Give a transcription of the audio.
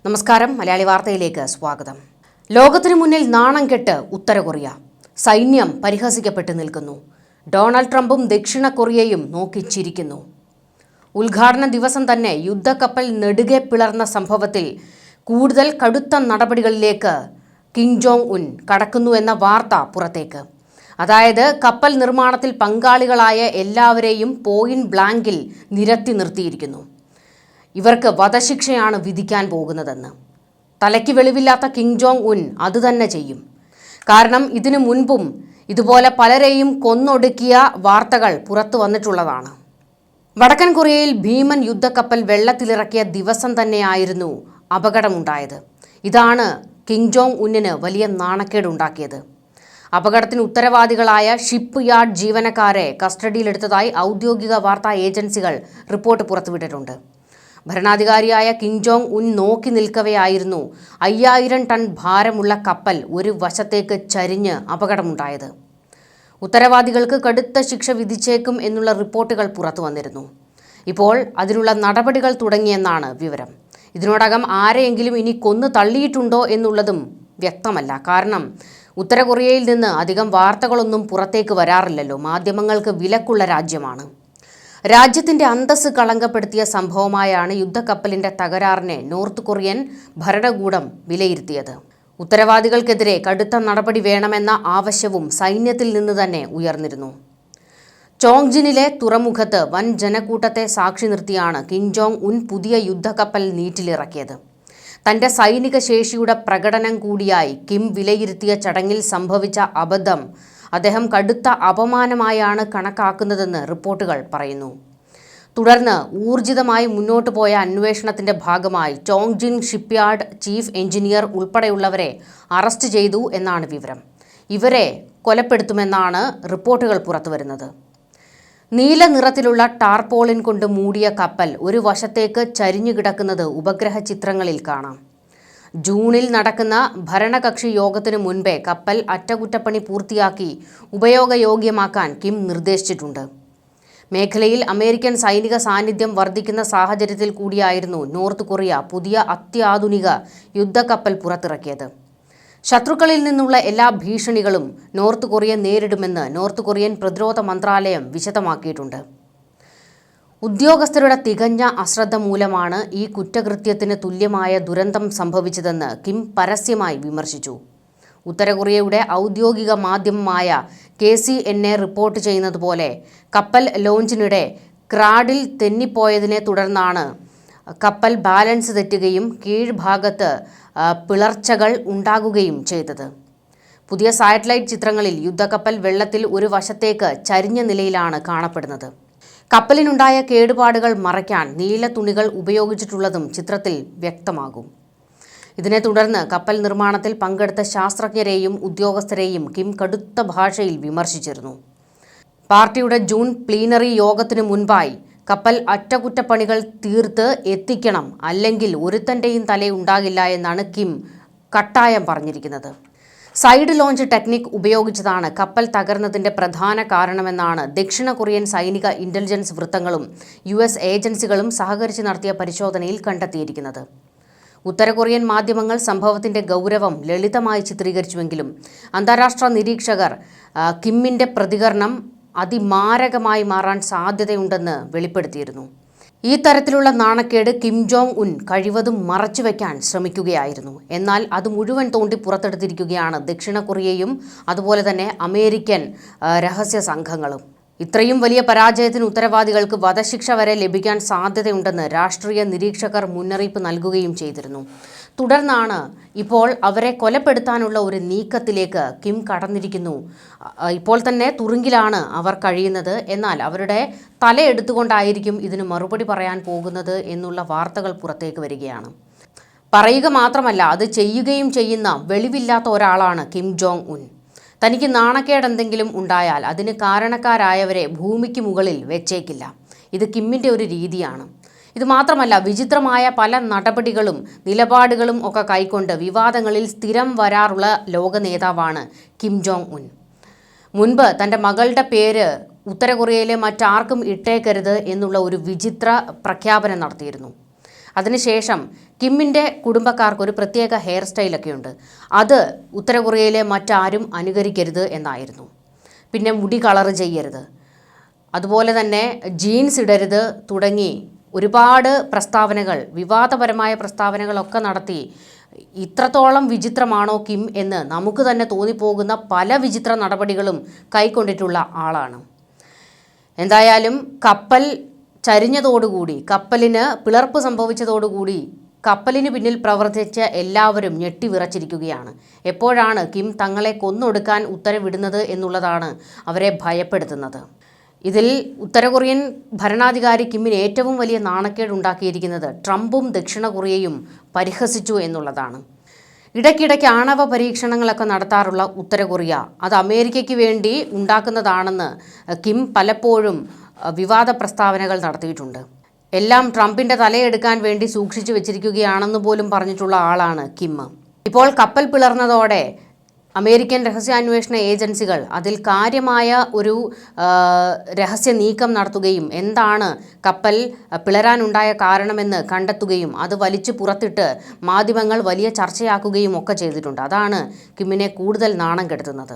നമസ്കാരം, മലയാളി വാർത്തയിലേക്ക് സ്വാഗതം. ലോകത്തിനു മുന്നിൽ നാണം കെട്ട് ഉത്തര കൊറിയ. സൈന്യം പരിഹസിക്കപ്പെട്ട് നിൽക്കുന്നു. ഡൊണാൾഡ് ട്രംപും ദക്ഷിണ കൊറിയയും നോക്കി ചിരിക്കുന്നു. ഉദ്ഘാടന ദിവസം തന്നെ യുദ്ധക്കപ്പൽ നെടുകെ പിളർന്ന സംഭവത്തിൽ കൂടുതൽ കടുത്ത നടപടികളിലേക്ക് കിം ജോങ് ഉൻ കടക്കുന്നു എന്ന വാർത്ത പുറത്തേക്ക്. അതായത് കപ്പൽ നിർമ്മാണത്തിൽ പങ്കാളികളായ എല്ലാവരെയും പോയിന്റ് ബ്ലാങ്കിൽ നിരത്തി നിർത്തിയിരിക്കുന്നു. ഇവർക്ക് വധശിക്ഷയാണ് വിധിക്കാൻ പോകുന്നതെന്ന്. തലയ്ക്ക് വെളിവില്ലാത്ത കിം ജോങ് ഉൻ അതുതന്നെ ചെയ്യും. കാരണം ഇതിനു മുൻപും ഇതുപോലെ പലരെയും കൊന്നൊടുക്കിയ വാർത്തകൾ പുറത്തു വന്നിട്ടുള്ളതാണ്. വടക്കൻ കൊറിയയിൽ ഭീമൻ യുദ്ധക്കപ്പൽ വെള്ളത്തിലിറക്കിയ ദിവസം തന്നെയായിരുന്നു അപകടമുണ്ടായത്. ഇതാണ് കിം ജോങ് ഉന്നിന് വലിയ നാണക്കേടുണ്ടാക്കിയത്. അപകടത്തിന് ഉത്തരവാദികളായ ഷിപ്പ് യാർഡ് ജീവനക്കാരെ കസ്റ്റഡിയിലെടുത്തതായി ഔദ്യോഗിക വാർത്താ ഏജൻസികൾ റിപ്പോർട്ട് പുറത്തുവിട്ടിട്ടുണ്ട്. ഭരണാധികാരിയായ കിം ജോങ് ഉൻ നോക്കി നിൽക്കവെയായിരുന്നു 5000 ടൺ ഭാരമുള്ള കപ്പൽ ഒരു വശത്തേക്ക് ചരിഞ്ഞ് അപകടമുണ്ടായത്. ഉത്തരവാദികൾക്ക് കടുത്ത ശിക്ഷ വിധിച്ചേക്കും എന്നുള്ള റിപ്പോർട്ടുകൾ പുറത്തു വന്നിരുന്നു. ഇപ്പോൾ അതിനുള്ള നടപടികൾ തുടങ്ങിയെന്നാണ് വിവരം. ഇതിനോടകം ആരെയെങ്കിലും ഇനി കൊന്നു തള്ളിയിട്ടുണ്ടോ എന്നുള്ളതും വ്യക്തമല്ല. കാരണം ഉത്തര കൊറിയയിൽ നിന്ന് അധികം വാർത്തകളൊന്നും പുറത്തേക്ക് വരാറില്ലല്ലോ. മാധ്യമങ്ങൾക്ക് വിലക്കുള്ള രാജ്യമാണ്. രാജ്യത്തിന്റെ അന്തസ്സ് കളങ്കപ്പെടുത്തിയ സംഭവമായാണ് യുദ്ധക്കപ്പലിന്റെ തകരാറിനെ നോർത്ത് കൊറിയൻ ഭരണകൂടം വിലയിരുത്തിയത്. ഉത്തരവാദികൾക്കെതിരെ കടുത്ത നടപടി വേണമെന്ന ആവശ്യവും സൈന്യത്തിൽ നിന്ന് തന്നെ ഉയർന്നിരുന്നു. ചോങ്ജിനിലെ തുറമുഖത്ത് വൻ ജനക്കൂട്ടത്തെ സാക്ഷി നിർത്തിയാണ് കിം ജോങ് ഉൻ പുതിയ യുദ്ധക്കപ്പൽ നീറ്റിലിറക്കിയത്. തന്റെ സൈനിക ശേഷിയുടെ പ്രകടനം കൂടിയായി കിം വിലയിരുത്തിയ ചടങ്ങിൽ സംഭവിച്ച അബദ്ധം അദ്ദേഹം കടുത്ത അപമാനമായാണ് കണക്കാക്കുന്നതെന്ന് റിപ്പോർട്ടുകൾ പറയുന്നു. തുടർന്ന് ഊർജിതമായി മുന്നോട്ടു പോയ അന്വേഷണത്തിന്റെ ഭാഗമായി Chhonzin shipyard chief engineer ഉൾപ്പെടെയുള്ളവരെ arrest ചെയ്തു എന്നാണ് വിവരം. ഇവരെ കൊലപ്പെടുത്തുമെന്നാണ് റിപ്പോർട്ടുകൾ പുറത്തുവരുന്നത്. നീല നിറത്തിലുള്ള ടാർപോളിൻ കൊണ്ട് മൂടിയ കപ്പൽ ഒരു വശത്തേക്ക് ചരിഞ്ഞു കിടക്കുന്നത് ഉപഗ്രഹ ചിത്രങ്ങളിൽ കാണാം. ജൂണിൽ നടക്കുന്ന ഭരണകക്ഷി യോഗത്തിനു മുൻപേ കപ്പൽ അറ്റകുറ്റപ്പണി പൂർത്തിയാക്കി ഉപയോഗയോഗ്യമാക്കാൻ കിം നിർദ്ദേശിച്ചിട്ടുണ്ട്. മേഖലയിൽ അമേരിക്കൻ സൈനിക സാന്നിധ്യം വർദ്ധിക്കുന്ന സാഹചര്യത്തിൽ കൂടിയായിരുന്നു നോർത്ത് കൊറിയ പുതിയ അത്യാധുനിക യുദ്ധക്കപ്പൽ പുറത്തിറക്കിയത്. ശത്രുക്കളിൽ നിന്നുള്ള എല്ലാ ഭീഷണികളും നോർത്ത് കൊറിയ നേരിടുമെന്ന് നോർത്ത് കൊറിയൻ പ്രതിരോധ മന്ത്രാലയം വിശദമാക്കിയിട്ടുണ്ട്. ഉദ്യോഗസ്ഥരുടെ തികഞ്ഞ അശ്രദ്ധ മൂലമാണ് ഈ കുറ്റകൃത്യത്തിന് തുല്യമായ ദുരന്തം സംഭവിച്ചതെന്ന് കിം പരസ്യമായി വിമർശിച്ചു. ഉത്തര കൊറിയയുടെ ഔദ്യോഗിക മാധ്യമമായ KCNA റിപ്പോർട്ട് ചെയ്യുന്നതുപോലെ കപ്പൽ ലോഞ്ചിനിടെ ക്രാഡിൽ തെന്നിപ്പോയതിനെ തുടർന്നാണ് കപ്പൽ ബാലൻസ് തെറ്റുകയും കീഴ്ഭാഗത്ത് പിളർച്ചകൾ ഉണ്ടാകുകയും ചെയ്തത്. പുതിയ സാറ്റലൈറ്റ് ചിത്രങ്ങളിൽ യുദ്ധക്കപ്പൽ വെള്ളത്തിൽ ഒരു വശത്തേക്ക് ചരിഞ്ഞ നിലയിലാണ് കാണപ്പെടുന്നത്. കപ്പലിനുണ്ടായ കേടുപാടുകൾ മറയ്ക്കാൻ നീല തുണികൾ ഉപയോഗിച്ചിട്ടുള്ളതും ചിത്രത്തിൽ വ്യക്തമാകും. ഇതിനെ തുടർന്ന് കപ്പൽ നിർമ്മാണത്തിൽ പങ്കെടുത്ത ശാസ്ത്രജ്ഞരെയും ഉദ്യോഗസ്ഥരെയും കിം കടുത്ത ഭാഷയിൽ വിമർശിച്ചിരുന്നു. പാർട്ടിയുടെ ജൂൺ പ്ലീനറി യോഗത്തിനു മുൻപായി കപ്പൽ അറ്റകുറ്റപ്പണികൾ തീർത്ത് എത്തിക്കണം, അല്ലെങ്കിൽ ഒരുത്തൻ്റെയും തലയുണ്ടാകില്ല എന്നാണ് കിം കട്ടായം പറഞ്ഞിരിക്കുന്നത്. സൈഡ് ലോഞ്ച് ടെക്നിക് ഉപയോഗിച്ചതാണ് കപ്പൽ തകർന്നതിന്റെ പ്രധാന കാരണമെന്നാണ് ദക്ഷിണ കൊറിയൻ സൈനിക ഇന്റലിജൻസ് വൃത്തങ്ങളും US ഏജൻസികളും സഹകരിച്ച് നടത്തിയ പരിശോധനയിൽ കണ്ടെത്തിയിരിക്കുന്നത്. ഉത്തര കൊറിയൻ മാധ്യമങ്ങൾ സംഭവത്തിന്റെ ഗൗരവം ലളിതമായി ചിത്രീകരിച്ചുവെങ്കിലും അന്താരാഷ്ട്ര നിരീക്ഷകർ കിമ്മിന്റെ പ്രതികരണം അതിമാരകമായി മാറാൻ സാധ്യതയുണ്ടെന്ന് വെളിപ്പെടുത്തിയിരുന്നു. ഈ തരത്തിലുള്ള നാണക്കേട് കിം ജോങ് ഉൻ കഴിവതും മറച്ചുവെക്കാൻ ശ്രമിക്കുകയായിരുന്നു. എന്നാൽ അത് മുഴുവൻ തോണ്ടി പുറത്തെടുത്തിരിക്കുകയാണ് ദക്ഷിണ കൊറിയയും അതുപോലെ തന്നെ അമേരിക്കൻ രഹസ്യ സംഘങ്ങളും. ഇത്രയും വലിയ പരാജയത്തിന് ഉത്തരവാദികൾക്ക് വധശിക്ഷ വരെ ലഭിക്കാൻ സാധ്യതയുണ്ടെന്ന് രാഷ്ട്രീയ നിരീക്ഷകർ മുന്നറിയിപ്പ് നൽകുകയും ചെയ്തിരുന്നു. തുടർന്നാണ് ഇപ്പോൾ അവരെ കൊലപ്പെടുത്താനുള്ള ഒരു നീക്കത്തിലേക്ക് കിം കടന്നിരിക്കുന്നു. ഇപ്പോൾ തന്നെ തുറുങ്കിലാണ് അവർ കഴിയുന്നത്. എന്നാൽ അവരുടെ തലയെടുത്തുകൊണ്ടായിരിക്കും ഇതിന് മറുപടി പറയാൻ പോകുന്നത് എന്നുള്ള വാർത്തകൾ പുറത്തേക്ക് വരികയാണ്. പറയുക മാത്രമല്ല, അത് ചെയ്യുകയും ചെയ്യുന്ന വെളിവില്ലാത്ത ഒരാളാണ് കിം ജോങ് ഉൻ. തനിക്ക് നാണക്കേടെന്തെങ്കിലും ഉണ്ടായാൽ അതിന് കാരണക്കാരായവരെ ഭൂമിക്ക് മുകളിൽ വെച്ചേക്കില്ല. ഇത് കിമ്മിൻ്റെ ഒരു രീതിയാണ്. ഇത് മാത്രമല്ല, വിചിത്രമായ പല നടപടികളും നിലപാടുകളും ഒക്കെ കൈക്കൊണ്ട് വിവാദങ്ങളിൽ സ്ഥിരം വരാറുള്ള ലോക നേതാവാണ് കിം ജോങ് ഉൻ. മുൻപ് തൻ്റെ മകളുടെ പേര് ഉത്തര കൊറിയയിലെ മറ്റാർക്കും ഇട്ടേക്കരുത് എന്നുള്ള ഒരു വിചിത്ര പ്രഖ്യാപനം നടത്തിയിരുന്നു. അതിനുശേഷം കിമ്മിൻ്റെ കുടുംബക്കാർക്ക് ഒരു പ്രത്യേക ഹെയർ സ്റ്റൈലൊക്കെ ഉണ്ട്. അത് ഉത്തര കൊറിയയിലെ മറ്റാരും അനുകരിക്കരുത് എന്നായിരുന്നു. പിന്നെ മുടി കളർ ചെയ്യരുത്, അതുപോലെ തന്നെ ജീൻസ് ഇടരുത് തുടങ്ങി ഒരുപാട് പ്രസ്താവനകൾ, വിവാദപരമായ പ്രസ്താവനകളൊക്കെ നടത്തി. ഇത്രത്തോളം വിചിത്രമാണോ കിം എന്ന് നമുക്ക് തന്നെ തോന്നിപ്പോകുന്ന പല വിചിത്ര നടപടികളും കൈക്കൊണ്ടിട്ടുള്ള ആളാണ്. എന്തായാലും കപ്പൽ ചരിഞ്ഞതോടുകൂടി, കപ്പലിന് പിളർപ്പ് സംഭവിച്ചതോടുകൂടി കപ്പലിന് പിന്നിൽ പ്രവർത്തിച്ച എല്ലാവരും ഞെട്ടിവിറച്ചിരിക്കുകയാണ്. എപ്പോഴാണ് കിം തങ്ങളെ കൊന്നൊടുക്കാൻ ഉത്തരവിടുന്നത് എന്നുള്ളതാണ് അവരെ ഭയപ്പെടുത്തുന്നത്. ഇതിൽ ഉത്തര കൊറിയൻ ഭരണാധികാരി കിമ്മിന് ഏറ്റവും വലിയ നാണക്കേടുണ്ടാക്കിയിരിക്കുന്നത് ട്രംപും ദക്ഷിണ കൊറിയയും പരിഹസിച്ചു എന്നുള്ളതാണ്. ഇടയ്ക്കിടയ്ക്ക് ആണവ പരീക്ഷണങ്ങളൊക്കെ നടത്താറുള്ള ഉത്തര കൊറിയ അത് അമേരിക്കയ്ക്ക് വേണ്ടി ഉണ്ടാക്കുന്നതാണെന്ന് കിം പലപ്പോഴും വിവാദ പ്രസ്താവനകൾ നടത്തിയിട്ടുണ്ട്. എല്ലാം ട്രംപിൻ്റെ തലയെടുക്കാൻ വേണ്ടി സൂക്ഷിച്ചു വെച്ചിരിക്കുകയാണെന്ന് പോലും പറഞ്ഞിട്ടുള്ള ആളാണ് കിം. ഇപ്പോൾ കപ്പൽ പിളർന്നതോടെ അമേരിക്കൻ രഹസ്യാന്വേഷണ ഏജൻസികൾ അതിൽ കാര്യമായ ഒരു രഹസ്യ നീക്കം നടത്തുകയും എന്താണ് കപ്പൽ പിളരാനുണ്ടായ കാരണമെന്ന് കണ്ടെത്തുകയും അത് വലിച്ചു പുറത്തിട്ട് മാധ്യമങ്ങൾ വലിയ ചർച്ചയാക്കുകയും ഒക്കെ ചെയ്തിട്ടുണ്ട്. അതാണ് കിമ്മിനെ കൂടുതൽ നാണം കെടുത്തുന്നത്.